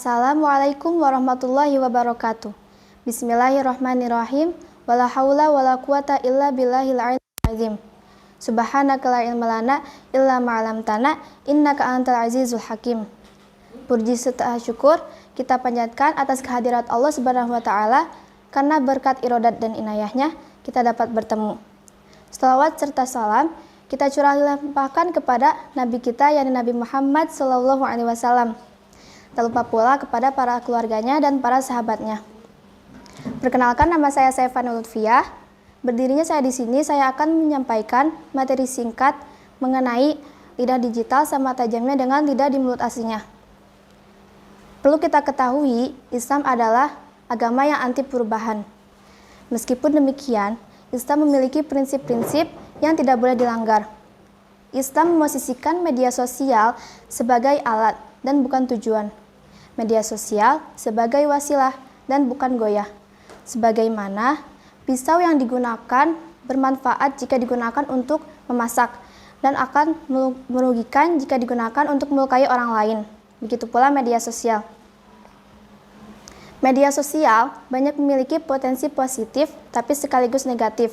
Assalamualaikum warahmatullahi wabarakatuh. Bismillahirrahmanirrahim. Wala haula wala quwata illa billahil aliyyil azim. Subhanaka la ilma lana illa ma 'allamtana innaka antal azizul hakim. Puji serta syukur kita panjatkan atas kehadirat Allah Subhanahu wa taala karena berkat iradat dan inayahnya kita dapat bertemu. Shalawat serta salam kita curahkan kepada Nabi kita yakni Nabi Muhammad sallallahu alaihi wasallam. Tak lupa pula kepada para keluarganya dan para sahabatnya. Perkenalkan, nama saya Saifanul Lutfiyah. Berdirinya saya di sini, saya akan menyampaikan materi singkat mengenai lidah digital sama tajamnya dengan lidah di mulut aslinya. Perlu kita ketahui, Islam adalah agama yang anti perubahan. Meskipun demikian, Islam memiliki prinsip-prinsip yang tidak boleh dilanggar. Islam memosisikan media sosial sebagai alat dan bukan tujuan. Media sosial sebagai wasilah dan bukan goyah. Sebagaimana pisau yang digunakan bermanfaat jika digunakan untuk memasak dan akan merugikan jika digunakan untuk melukai orang lain. Begitu pula media sosial. Media sosial banyak memiliki potensi positif tapi sekaligus negatif.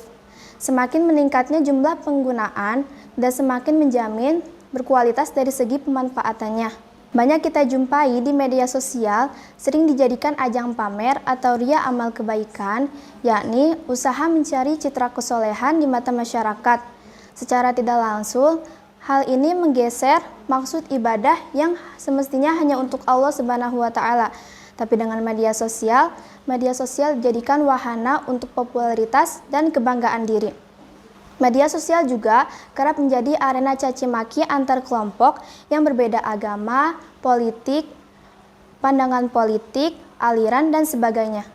Semakin meningkatnya jumlah penggunaan dan semakin menjamin berkualitas dari segi pemanfaatannya. Banyak kita jumpai di media sosial sering dijadikan ajang pamer atau ria amal kebaikan, yakni usaha mencari citra kesolehan di mata masyarakat. Secara tidak langsung, hal ini menggeser maksud ibadah yang semestinya hanya untuk Allah Subhanahu wa taala. Tapi dengan media sosial dijadikan wahana untuk popularitas dan kebanggaan diri. Media sosial juga kerap menjadi arena caci maki antar kelompok yang berbeda agama, politik, pandangan politik, aliran, dan sebagainya.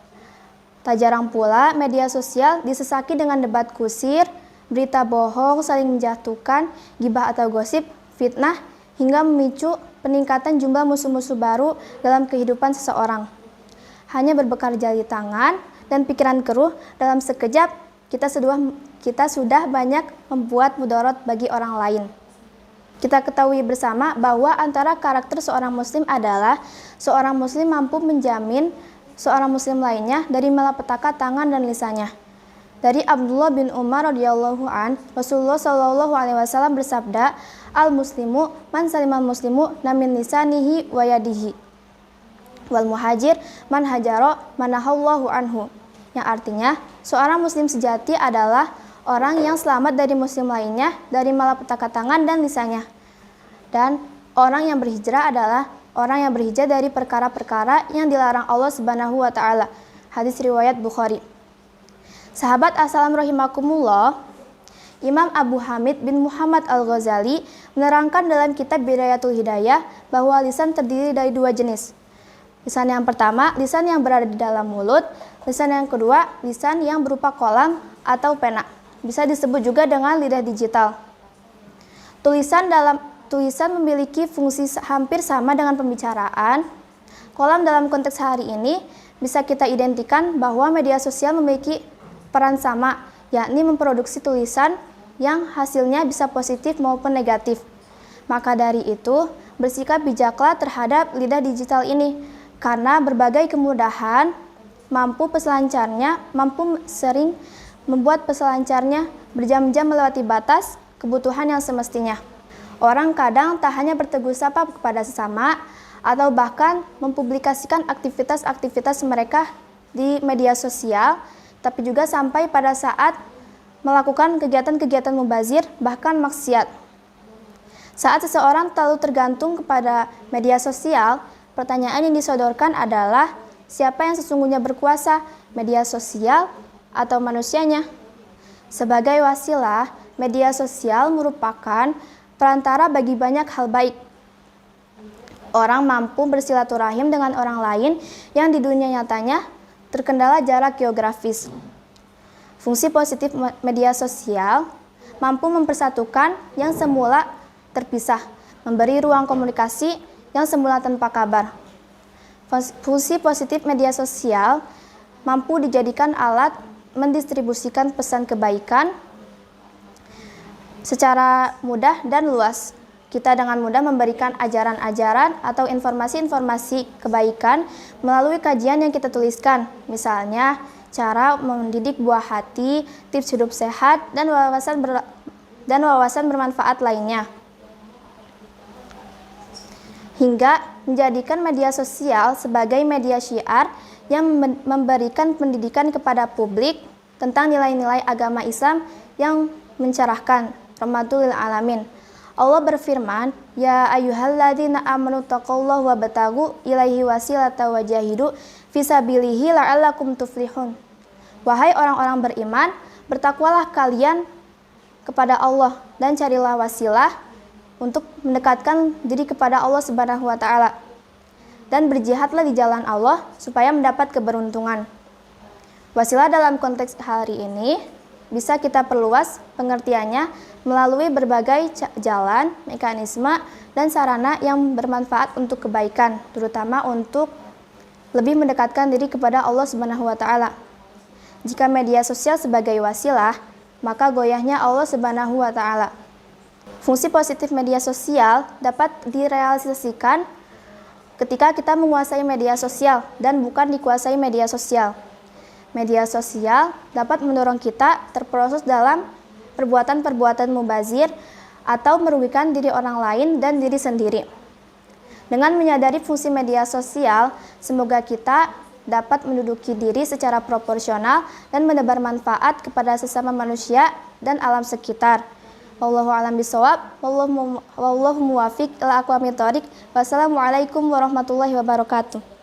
Tak jarang pula media sosial disesaki dengan debat kusir, berita bohong, saling menjatuhkan, gibah atau gosip, fitnah, hingga memicu peningkatan jumlah musuh-musuh baru dalam kehidupan seseorang. Hanya berbekal jari tangan dan pikiran keruh, dalam sekejap kita sudah banyak membuat mudarat bagi orang lain. Kita ketahui bersama bahwa antara karakter seorang muslim adalah seorang muslim mampu menjamin seorang muslim lainnya dari malapetaka tangan dan lisannya. Dari Abdullah bin Umar radhiyallahu an, Rasulullah shallallahu alaihi wasallam bersabda, "Al-muslimu man salimal muslimu min lisanihi wa yadihi. Wal muhajir man hajara manahallahu anhu." Yang artinya, seorang muslim sejati adalah orang yang selamat dari muslim lainnya dari malapetaka tangan dan lisannya. Dan orang yang berhijrah adalah orang yang berhijrah dari perkara-perkara yang dilarang Allah Subhanahu wa taala. Hadis riwayat Bukhari. Sahabat assalam rahimakumullah, Imam Abu Hamid bin Muhammad Al-Ghazali menerangkan dalam kitab Bidayatul Hidayah bahwa lisan terdiri dari dua jenis. Lisan yang pertama, lisan yang berada di dalam mulut. Lisan yang kedua, lisan yang berupa kolam atau pena. Bisa disebut juga dengan lidah digital. Tulisan memiliki fungsi hampir sama dengan pembicaraan. Kolam dalam konteks hari ini bisa kita identikan bahwa media sosial memiliki peran sama, yakni memproduksi tulisan yang hasilnya bisa positif maupun negatif. Maka dari itu, bersikap bijaklah terhadap lidah digital ini. Karena berbagai kemudahan mampu sering membuat peselancarnya berjam-jam melewati batas kebutuhan yang semestinya. Orang kadang tak hanya bertegur sapa kepada sesama atau bahkan mempublikasikan aktivitas-aktivitas mereka di media sosial, tapi juga sampai pada saat melakukan kegiatan-kegiatan mubazir bahkan maksiat. Saat seseorang terlalu tergantung kepada media sosial, pertanyaan yang disodorkan adalah siapa yang sesungguhnya berkuasa, media sosial atau manusianya? Sebagai wasilah, media sosial merupakan perantara bagi banyak hal baik. Orang mampu bersilaturahim dengan orang lain yang di dunia nyatanya terkendala jarak geografis. Fungsi positif media sosial mampu mempersatukan yang semula terpisah, memberi ruang komunikasi yang semula tanpa kabar. Fungsi positif media sosial mampu dijadikan alat mendistribusikan pesan kebaikan secara mudah dan luas. Kita dengan mudah memberikan ajaran-ajaran atau informasi-informasi kebaikan melalui kajian yang kita tuliskan. Misalnya, cara mendidik buah hati, tips hidup sehat, dan wawasan bermanfaat lainnya. Hingga menjadikan media sosial sebagai media syiar yang memberikan pendidikan kepada publik tentang nilai-nilai agama Islam yang mencerahkan. Rahmatul lil alamin. Allah berfirman, "Ya ayyuhalladzina amanu taqullaha wabtagu ilaihi wasilata wajahidu fisabilihi la'allakum tuflihun." Wahai orang-orang beriman, bertakwalah kalian kepada Allah dan carilah wasilah untuk mendekatkan diri kepada Allah Subhanahu wa taala. Dan berjihadlah di jalan Allah supaya mendapat keberuntungan. Wasilah dalam konteks hari ini bisa kita perluas pengertiannya melalui berbagai jalan, mekanisme, dan sarana yang bermanfaat untuk kebaikan, terutama untuk lebih mendekatkan diri kepada Allah Subhanahu wa taala. Jika media sosial sebagai wasilah, maka goyahnya Allah Subhanahu wa taala. Fungsi positif media sosial dapat direalisasikan ketika kita menguasai media sosial dan bukan dikuasai media sosial. Media sosial dapat mendorong kita terproses dalam perbuatan-perbuatan mubazir atau merugikan diri orang lain dan diri sendiri. Dengan menyadari fungsi media sosial, semoga kita dapat menduduki diri secara proporsional dan menebar manfaat kepada sesama manusia dan alam sekitar. Wallahu a'lam bishawab, wallahu muwaffiq ila aqwamit thoriq. Wassalamualaikum warahmatullahi wabarakatuh.